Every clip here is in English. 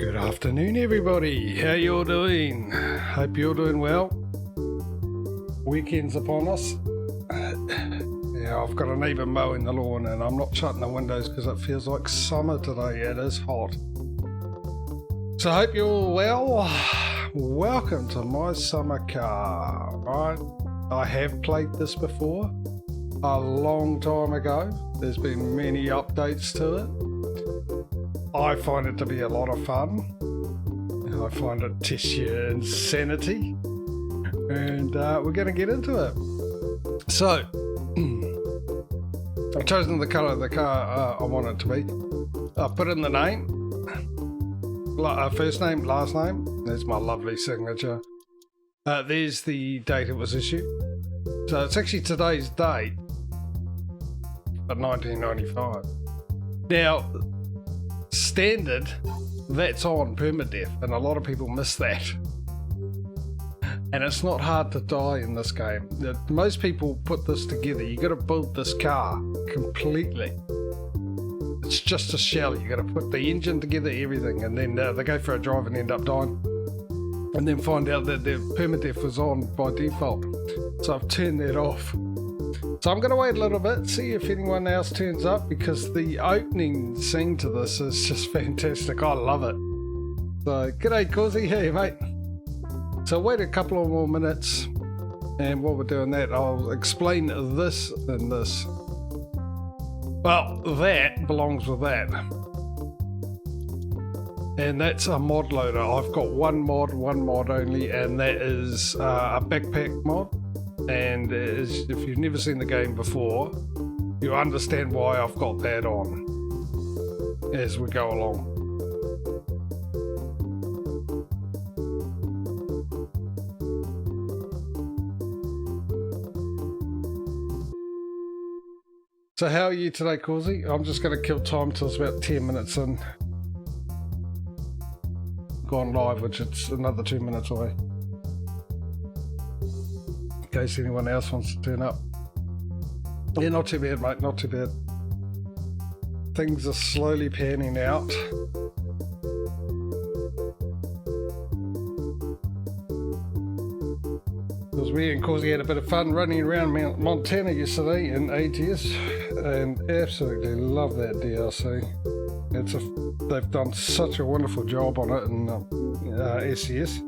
Good afternoon, everybody. How you all doing? Hope you're doing well. Weekend's upon us. Yeah, I've got a neighbour mowing the lawn and I'm not shutting the windows because it feels like summer today. It is hot. So I hope you're all well. Welcome to my summer car. Right, I have played this before a long time ago. There's been many updates to it. I find it to be a lot of fun. I find it tests your insanity. And we're going to get into it. So, I've chosen the colour of the car I want it to be. I've put in the name. First name, last name. There's my lovely signature. There's the date it was issued. So it's actually today's date. But 1995. Now, standard, that's on permadeath, and a lot of people miss that. And it's not hard to die in this game. Most people put this together. You got to build this car completely. It's just a shell. You got to put the engine together, everything, and then they go for a drive and end up dying, and then find out that their permadeath was on by default. So I've turned that off. So I'm going to wait a little bit, see if anyone else turns up, because the opening scene to this is just fantastic. I love it. So, g'day Causey, hey mate. So wait a couple of more minutes, and while we're doing that, I'll explain this and this. Well, that belongs with that. And that's a mod loader. I've got one mod only, and that is a backpack mod. And if you've never seen the game before, you understand why I've got that on as we go along. So how are you today, Causey? I'm just going to kill time till it's about 10 minutes in. Gone live, which it's another 2 minutes away. In case anyone else wants to turn up. Yeah, not too bad, mate, not too bad. Things are slowly panning out. Because we and Causey had a bit of fun running around Montana yesterday in ATS, and absolutely love that DLC. They've done such a wonderful job on it in SCS.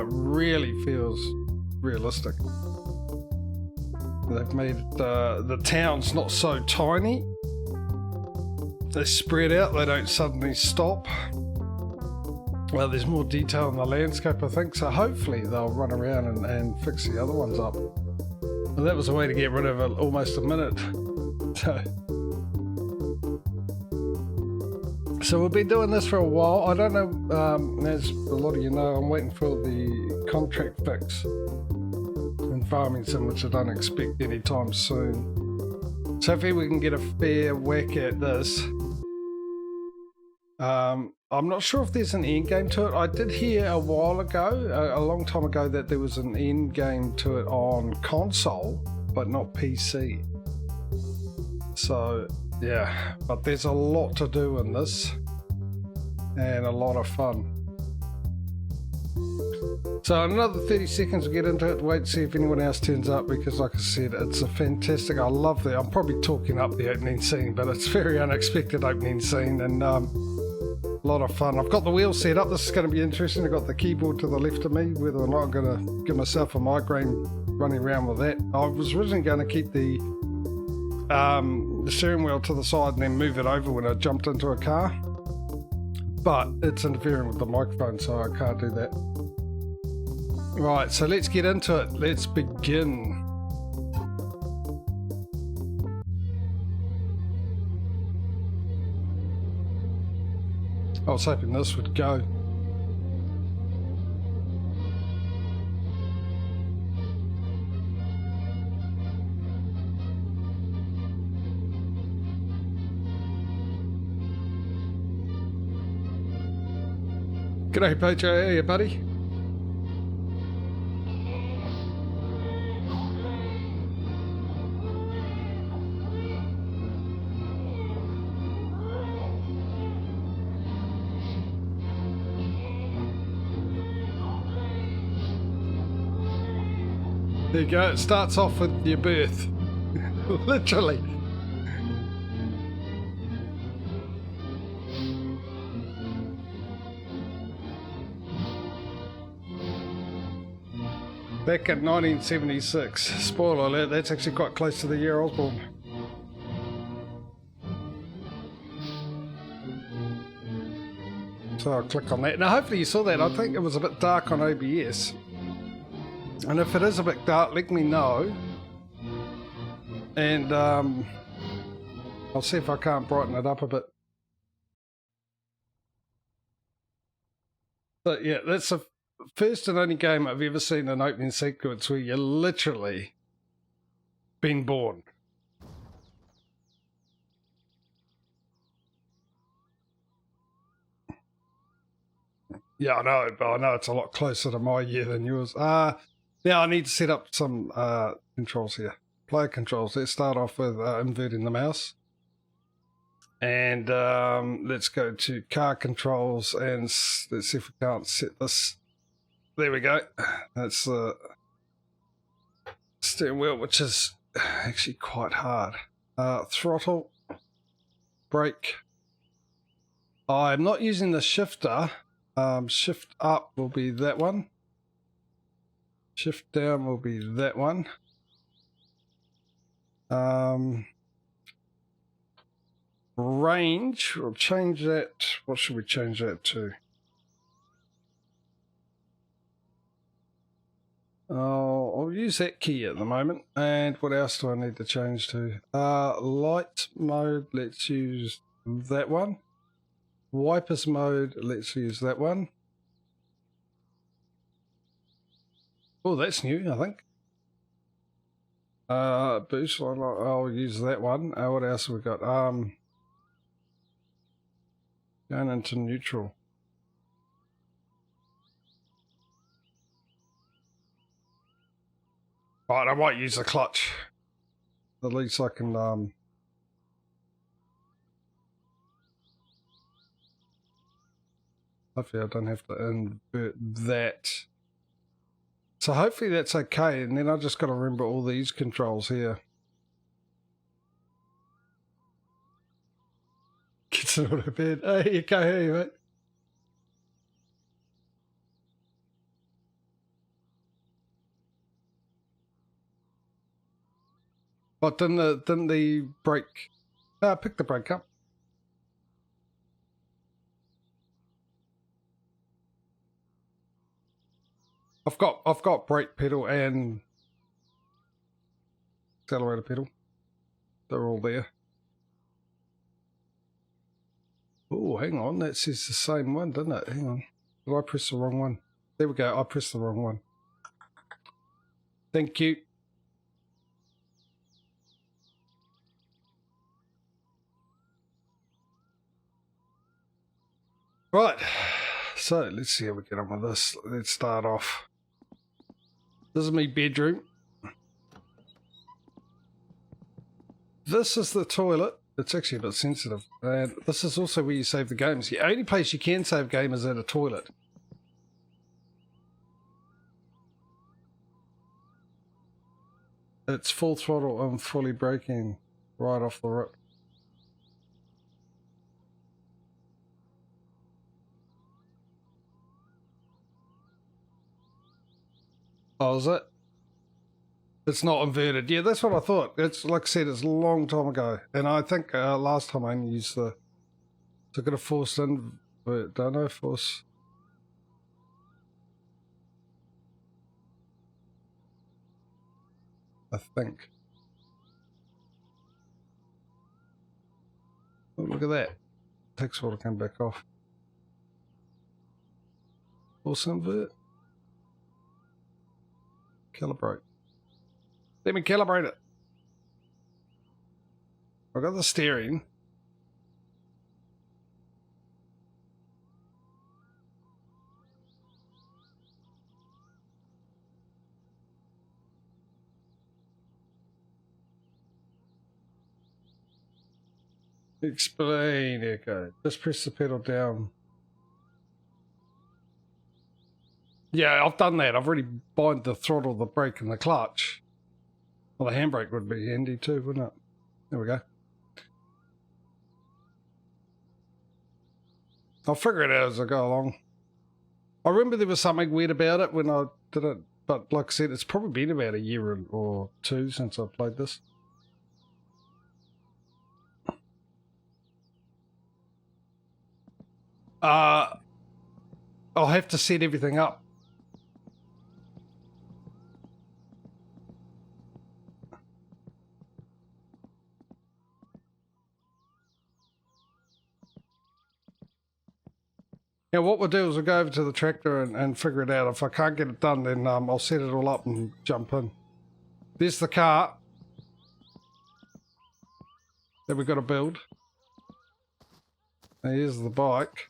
Really feels realistic. They've made the towns not so tiny. They spread out, they don't suddenly stop. Well, there's more detail in the landscape, I think, so hopefully they'll run around and fix the other ones up. Well, that was a way to get rid of almost a minute. So we've been doing this for a while. I don't know, as a lot of you know, I'm waiting for the contract fix in farming sim, which I don't expect anytime soon. So hopefully we can get a fair whack at this. I'm not sure if there's an end game to it. I did hear a while ago, a long time ago, that there was an end game to it on console, but not PC. So yeah, but there's a lot to do in this and a lot of fun. So another 30 seconds to get into it. Wait to see if anyone else turns up, because like I said, it's a fantastic, I love that. I'm probably talking up the opening scene, but it's a very unexpected opening scene, and a lot of fun. I've got the wheel set up. This is going to be interesting. I've got the keyboard to the left of me. Whether or not I'm going to give myself a migraine running around with that. I was originally going to keep the steering wheel to the side and then move it over when I jumped into a car, but it's interfering with the microphone, so I can't do that. Right, so let's get into it. Let's begin. I was hoping this would go. G'day Pocho, how are you, buddy? There you go. It starts off with your birth. Literally. Back in 1976. Spoiler alert, that's actually quite close to the year I was born. So I'll click on that. Now hopefully you saw that. I think it was a bit dark on OBS. And if it is a bit dark, let me know. And I'll see if I can't brighten it up a bit. But yeah, that's the first and only game I've ever seen an opening sequence where you're literally been born. Yeah, I know it's a lot closer to my year than yours. Now I need to set up some controls here. Player controls. Let's start off with inverting the mouse. And let's go to car controls and let's see if we can't set this. There we go. That's the steering wheel, which is actually quite hard. Throttle, brake. I'm not using the shifter. Shift up will be that one. Shift down will be that one. Range, we'll change that. What should we change that to? I'll use that key at the moment. And what else do I need to change to? Light mode, let's use that one. Wipers mode, let's use that one. Oh, that's new, I think. Boost, I'll use that one. What else have we got? Going into neutral. Right, I might use the clutch. At least I can hopefully I don't have to invert that. So hopefully that's okay, and then I just got to remember all these controls here. Gets out of bed. Hey, you go, hey, mate. But didn't the brake? Pick the brake up. I've got brake pedal and accelerator pedal. They're all there. Oh, hang on. That says the same one, doesn't it? Hang on. Did I press the wrong one? There we go. I pressed the wrong one. Thank you. Right. So let's see how we get on with this. Let's start off. This is my bedroom. This is the toilet. It's actually a bit sensitive. And this is also where you save the games. The only place you can save game is at a toilet. It's full throttle and fully braking right off the rip. Oh, is it? It's not inverted. Yeah, that's what I thought. It's like I said, it's a long time ago. And I think last time I only used the... So I got a force invert. Don't know, force... I think. Oh, look at that. Takes a while to come back off. Force invert. Calibrate. Let me calibrate it. I've got the steering. Explain. There you go. Just press the pedal down. Yeah, I've done that. I've already bind the throttle, the brake, and the clutch. Well, the handbrake would be handy too, wouldn't it? There we go. I'll figure it out as I go along. I remember there was something weird about it when I did it, but like I said, it's probably been about a year or two since I played this. I'll have to set everything up. Yeah, what we'll do is we'll go over to the tractor and figure it out. If I can't get it done, then I'll set it all up and jump in. There's the car that we've got to build. And here's the bike.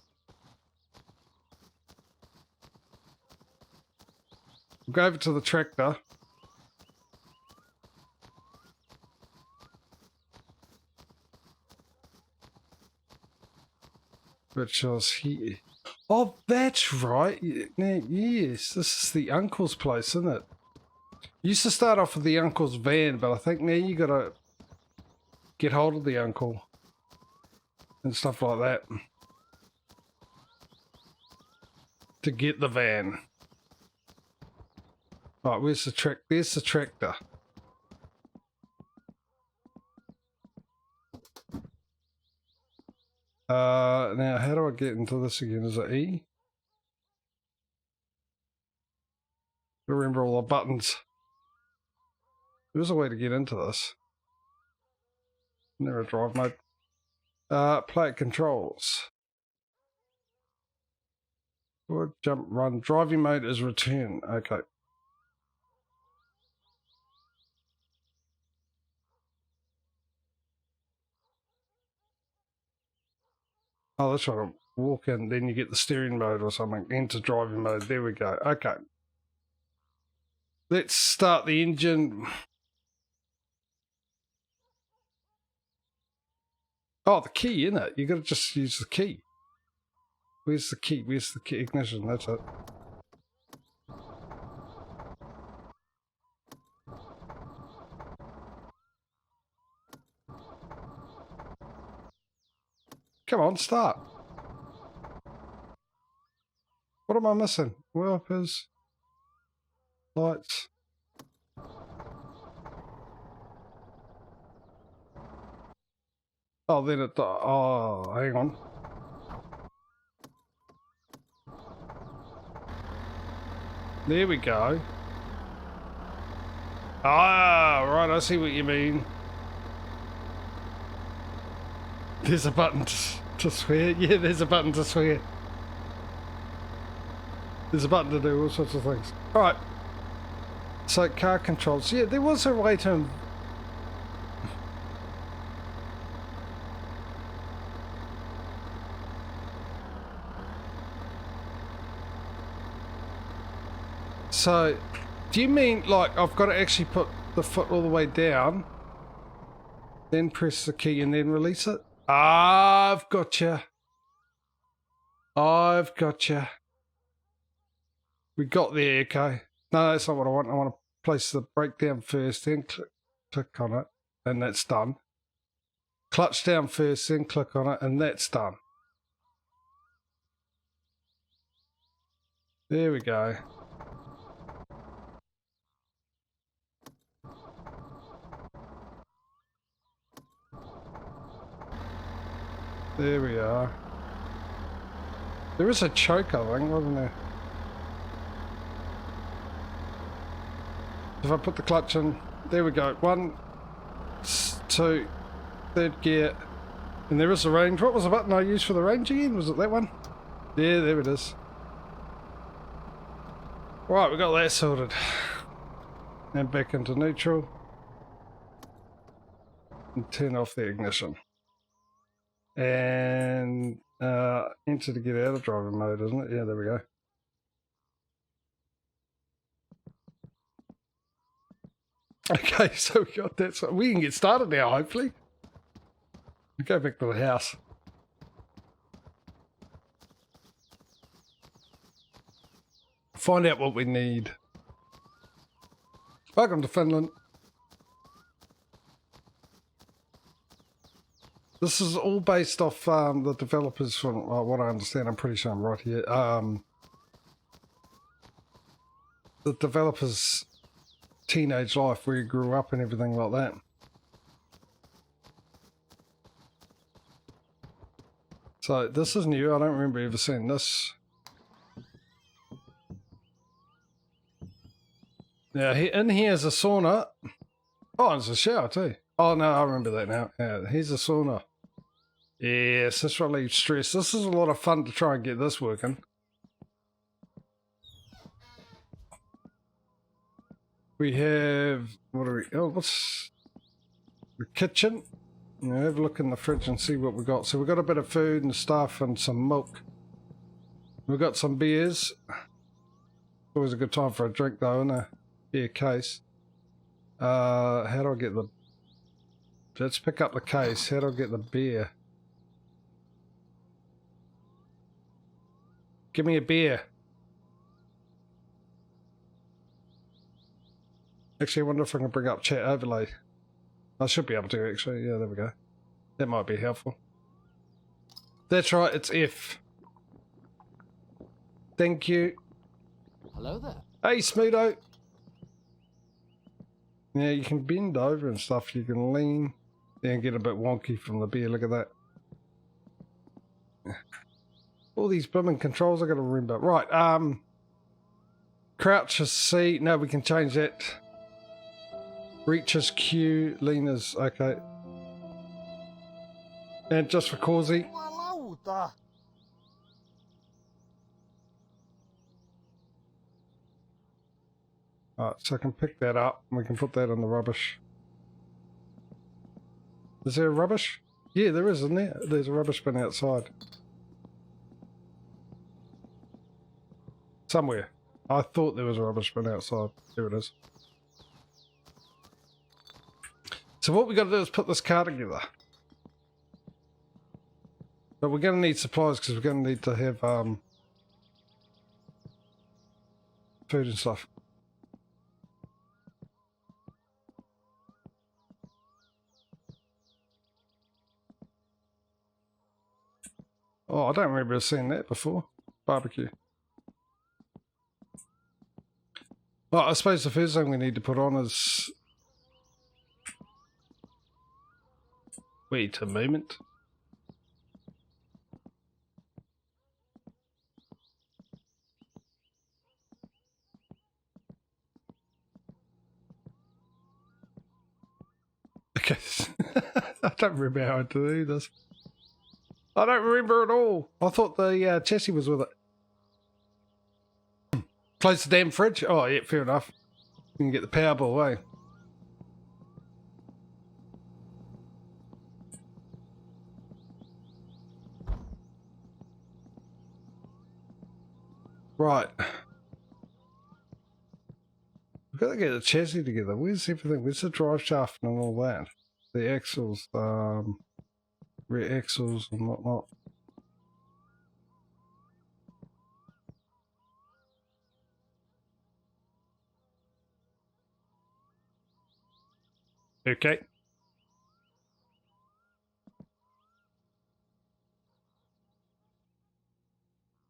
We'll go over to the tractor. Which was here. Oh, that's right. Yes, this is the uncle's place, isn't it? Used to start off with the uncle's van, but I think now you got to get hold of the uncle and stuff like that to get the van. Right, where's the track? There's the tractor. Now how do I get into this again? Is it E? Remember all the buttons. There's a way to get into this. Never drive mode. Play it controls. Forward, jump, run. Driving mode is return. Okay. Oh, that's right. Walk in, then you get the steering mode or something. Enter driving mode. There we go. Okay. Let's start the engine. Oh, the key, innit? You got to just use the key. Where's the key? Where's the key? Ignition, that's it. Come on, start. What am I missing? Wipers. Lights. Oh, then it... Oh, hang on. There we go. Ah, right, I see what you mean. There's a button to swear. Yeah, there's a button to swear. There's a button to do all sorts of things. Alright. So, car controls. Yeah, there was a way to... So, do you mean, like, I've got to actually put the foot all the way down, then press the key and then release it? I've gotcha. I've gotcha. We got there, okay. No, that's not what I want. I want to place the brake down first, then click on it, and that's done. Clutch down first, then click on it, and that's done. There we go. There we are. There is a choke, I think, wasn't there? If I put the clutch in, there we go. 1, 2, third gear. And there is a range. What was the button I used for the range again? Was it that one? Yeah, there it is. Right, we got that sorted. And back into neutral. And turn off the ignition. And enter to get out of driving mode, isn't it? Yeah, there we go. Okay, so we got that. So we can get started now, hopefully. Go back to the house. find out what we need. Welcome to Finland. This is all based off the developers, from what I understand. I'm pretty sure I'm right here. The developers' teenage life, where he grew up and everything like that. So this is new. I don't remember ever seeing this. Now, in here's a sauna. Oh, and it's a shower too. Oh, no, I remember that now. Yeah, here's a sauna. Yes, this relieves stress. This is a lot of fun to try and get this working. We have... What are we... Oh, what's... The kitchen. Now, have a look in the fridge and see what we got. So we've got a bit of food and stuff and some milk. We've got some beers. Always a good time for a drink, though, in a beer case. How do I get the... Let's pick up the case. How do I get the beer? Give me a beer. Actually, I wonder if I can bring up chat overlay. I should be able to, actually. Yeah, there we go. That might be helpful. That's right, it's F. Thank you. Hello there. Hey, Smootho. Yeah, you can bend over and stuff. You can lean. And get a bit wonky from the beer. Look at that. All these blooming controls I got to remember. Right, crouch is C. No, we can change that. Reach is Q. Lean is okay. And just for Causey. Alright, so I can pick that up and we can put that in the rubbish. Is there a rubbish? Yeah, there is, isn't there? There's a rubbish bin outside. Somewhere. I thought there was a rubbish bin outside. There it is. So what we got to do is put this car together. But we're going to need supplies because we're going to need to have food and stuff. Oh, I don't remember seeing that before. Barbecue. Well, I suppose the first thing we need to put on is... Wait a moment. Okay. I don't remember how to do this. I don't remember at all. I thought the chassis was with it. Close the damn fridge? Oh, yeah, fair enough. We can get the Powerball away. Right. We've got to get the chassis together. Where's everything? Where's the drive shaft and all that? The axles, rear axles and whatnot. Okay.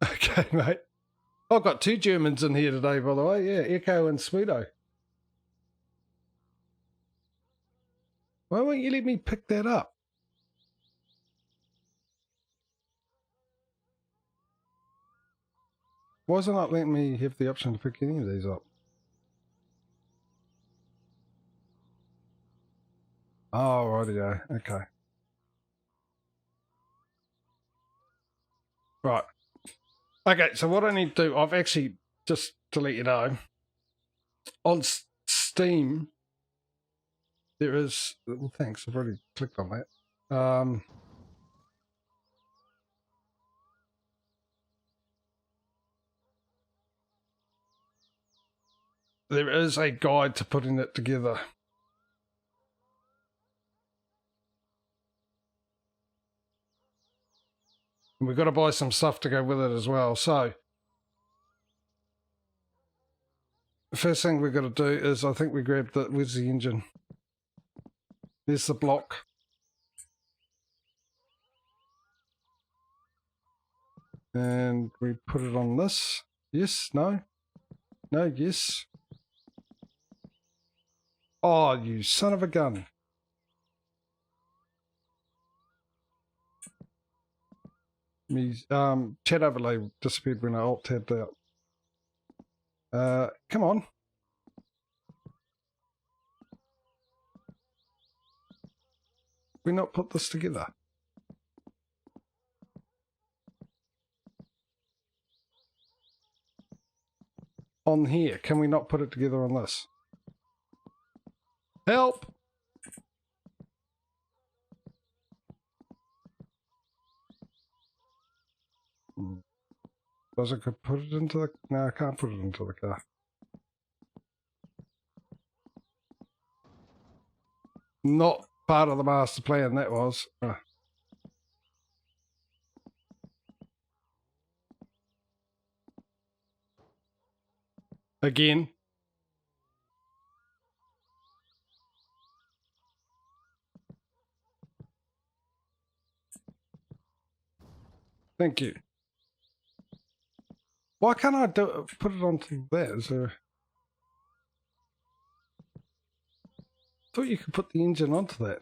Okay, mate. I've got two Germans in here today, by the way. Yeah, Echo and Smudo. Why won't you let me pick that up? Why is it not letting me have the option to pick any of these up? Oh, rightio. Okay. Right. Okay, so what I need to do, I've actually, just to let you know, on Steam, there is, well, thanks, I've already clicked on that. There is a guide to putting it together. And we've got to buy some stuff to go with it as well. So The first thing we've got to do is, I think we grab the, where's the engine? There's the block. And we put it on this. Yes, no? No, yes. Oh, you son of a gun. Me, chat overlay disappeared when I alt-tabbed out. Come on. We not put this together? On here, can we not put it together on this? Help! Does I could put it into the... No, I can't put it into the car. Not part of the master plan, that was. Again. Thank you. Why can't I put it onto there? Is there... I thought you could put the engine onto that.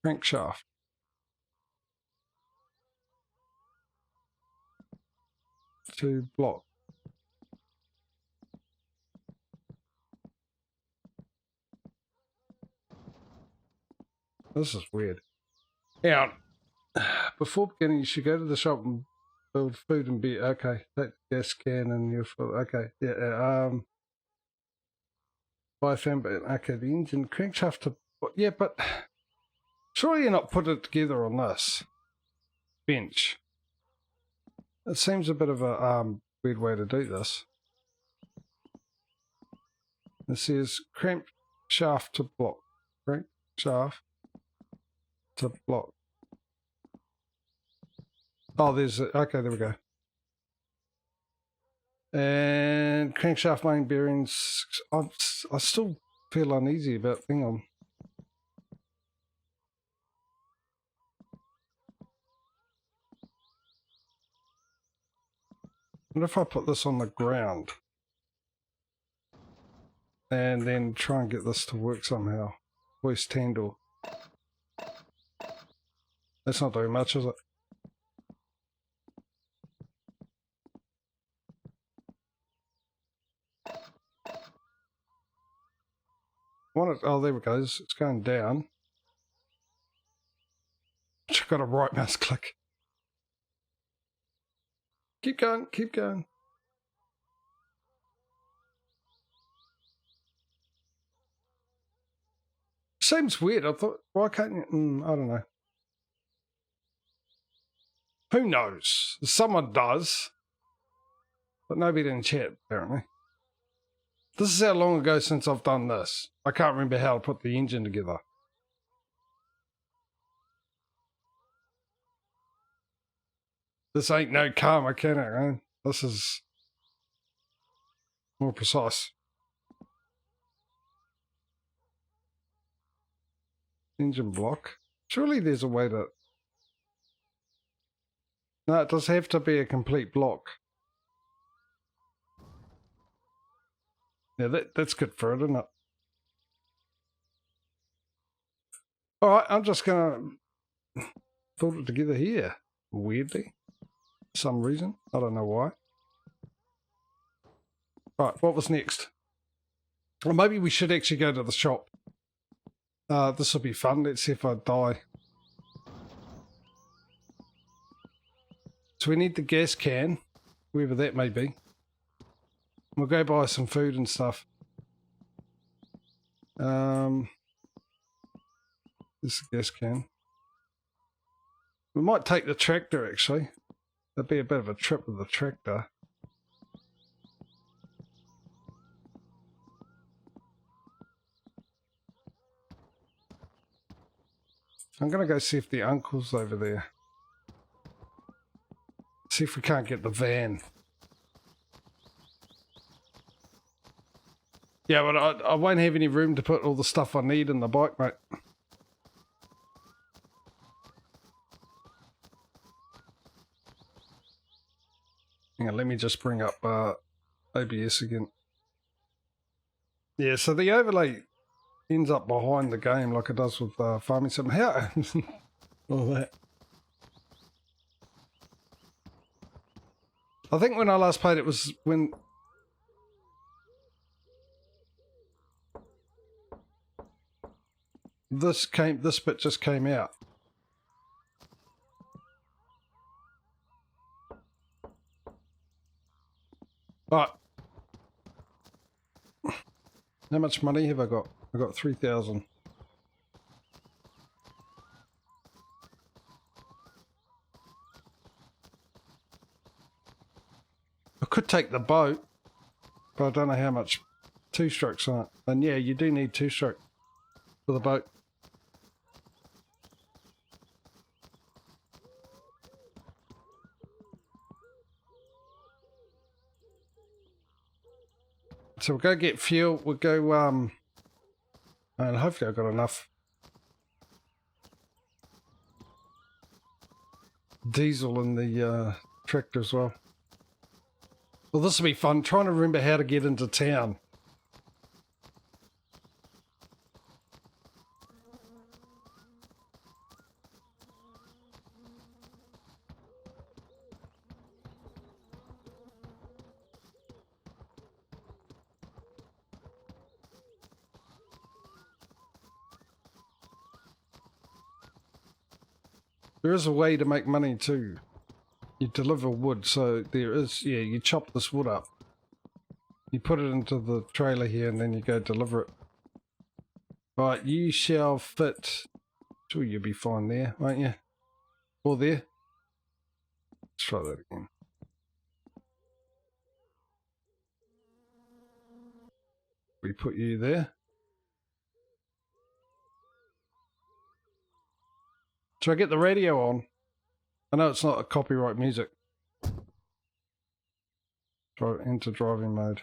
Crankshaft. To block. This is weird. Now, before beginning, you should go to the shop and build food and beer. Okay, that gas can and your food. Okay, yeah. Buy fan, but okay, the engine crankshaft to. Yeah, but surely you're not putting it together on this bench. It seems a bit of a weird way to do this. It says crankshaft to block. Crankshaft to block. Oh, there's a, okay, there we go. And crankshaft main bearings. I still feel uneasy about. Hang on. What if I put this on the ground and then try and get this to work somehow? Hoist handle. That's not doing much, is it? Oh, there we go. It's going down. I've got a right mouse click. Keep going, keep going. Seems weird. I thought, why can't you? I don't know. Who knows? Someone does. But nobody in chat, apparently. This is how long ago since I've done this. I can't remember how to put the engine together. This ain't no car mechanic, man. This is more precise. Engine block. Surely there's a way to... No, it does have to be a complete block. Yeah, that's good for it, isn't it? Alright, I'm just going to put it together here. Weirdly. For some reason. I don't know why. Right, what was next? Well, maybe we should actually go to the shop. This will be fun. Let's see if I die. So we need the gas can, wherever that may be. We'll go buy some food and stuff. This is the gas can. We might take the tractor, actually. That'd be a bit of a trip with the tractor. I'm going to go see if the uncle's over there. See if we can't get the van. Yeah, but I won't have any room to put all the stuff I need in the bike, mate. Hang on, let me just bring up OBS again. Yeah, so the overlay ends up behind the game like it does with Farming Sim. How? All that. I think when I last played it was when... This bit just came out. Right. How much money have I got? I got 3,000. I could take the boat, but I don't know how much 2-strokes on it. And yeah, you do need 2-stroke for the boat. So we'll go get fuel, we'll go, and hopefully I've got enough diesel in the tractor as well. Well, this will be fun, trying to remember how to get into town. There is a way to make money too. You deliver wood, so there is, yeah, you chop this wood up. You put it into the trailer here and then you go deliver it. Right, you shall fit. Sure, you'll be fine there, won't you? Or there. Let's try that again. We put you there. Should I get the radio on? I know it's not a copyright music. Enter driving mode.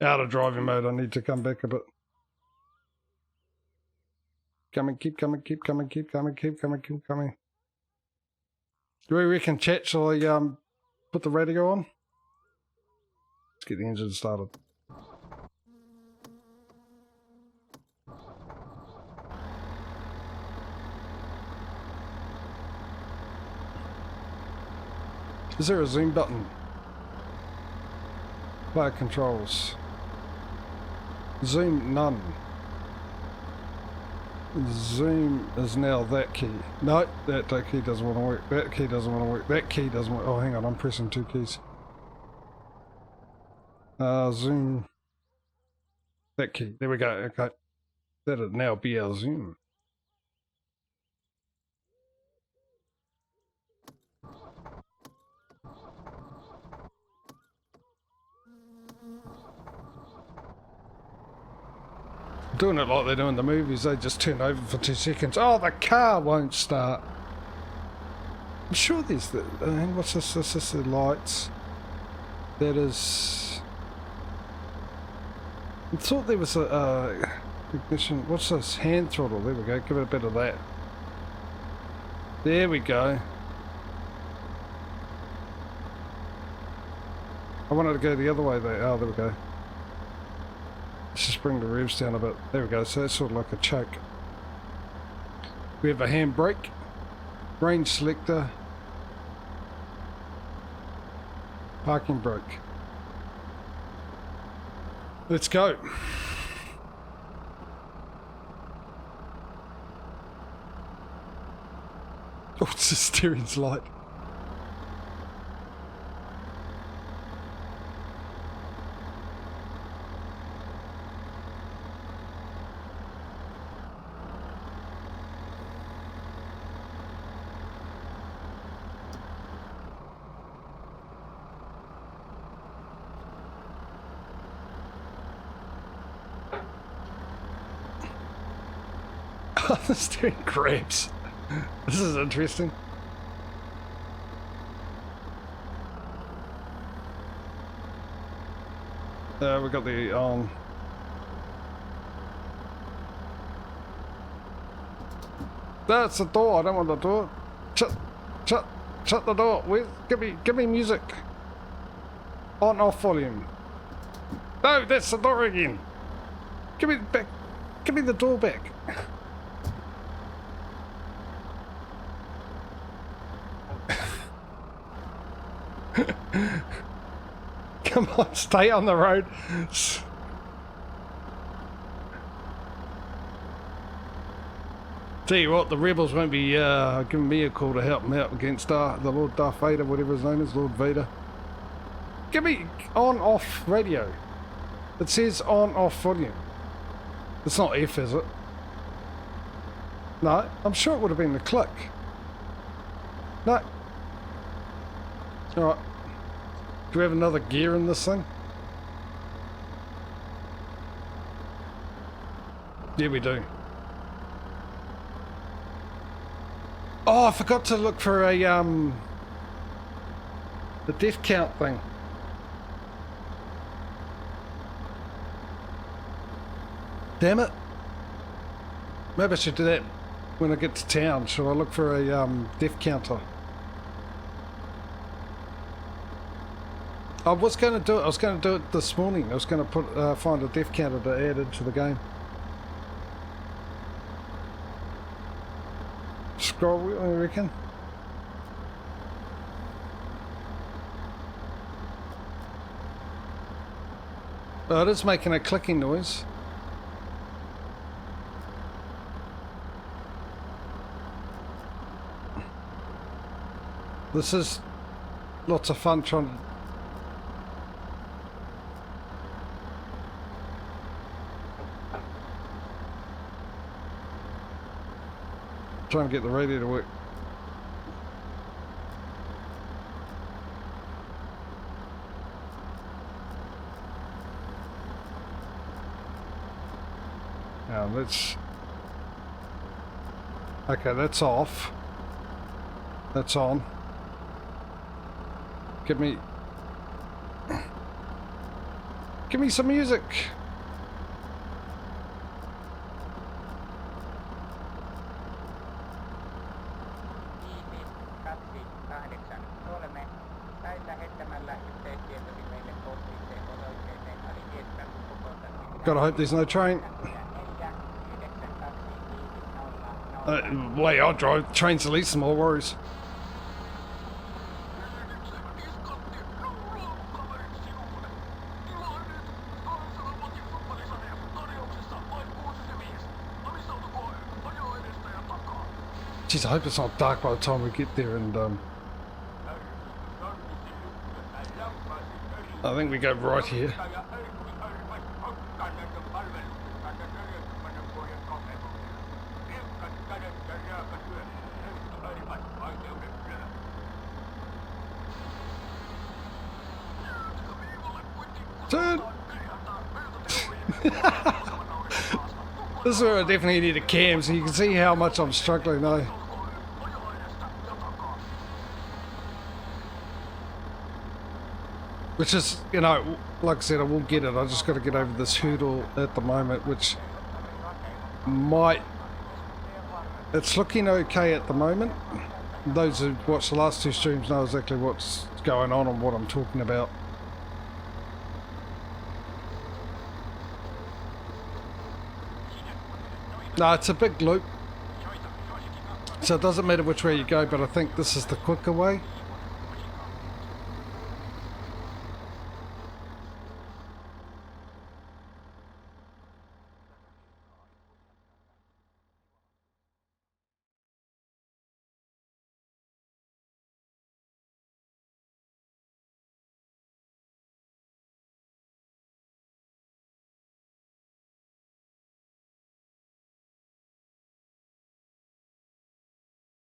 Out of driving mode, I need to come back a bit. Coming, keep coming, keep coming, keep coming, keep coming, keep coming. Do we reckon, chat, shall I put the radio on? Let's get the engine started. Is there a zoom button? Player controls. Zoom none. Zoom is now that key. No, that key doesn't want to work. That key doesn't want to work. That key doesn't work. Oh, hang on, I'm pressing 2 keys. Zoom. That key. There we go. Okay. That'll now be our zoom. Doing it like they do in the movies, they just turn over for 2 seconds. Oh, the car won't start. I'm sure there's the... what's this? This is the lights. That is... I thought there was a ignition. What's this? Hand throttle. There we go. Give it a bit of that. There we go. I wanted to go the other way though. Oh, there we go. Let's just bring the revs down a bit. There we go. So that's sort of like a choke. We have a handbrake, range selector, parking brake. Let's go. Oh, it's the steering's light. Oh, the steering grabs. This is interesting. We got the That's the door. I don't want the door. Shut the door. Give me music. On off volume. No, that's the door again. Give me back. Give me the door back. Come on, stay on the road. Tell you what, the rebels won't be giving me a call to help them out against the Lord Darth Vader, whatever his name is, Lord Vader. Give me on-off radio. It says on-off volume. It's not F, is it? No, I'm sure it would have been the click. No. Alright. Do we have another gear in this thing? Yeah, we do. Oh, I forgot to look for a the death count thing. Damn it. Maybe I should do that when I get to town. Should I look for a death counter? I was going to do it. I was going to do it this morning. I was going to find a death counter to add into the game. Scroll wheel, I reckon. Oh, it is making a clicking noise. This is lots of fun trying to get the radio to work. Now let's... Okay, that's off. That's on. Give me some music. Gotta hope there's no train. Wait, I'll drive. Train's the least of my worries. Jeez, I hope it's not dark by the time we get there, and I think we go right here. Turn! This is where I definitely need a cam, so you can see how much I'm struggling now. Which is, you know, like I said, I will get it. I just got to get over this hurdle at the moment, which might... It's looking okay at the moment. Those who watched the last two streams know exactly what's going on and what I'm talking about. No, it's a big loop. So it doesn't matter which way you go, but I think this is the quicker way.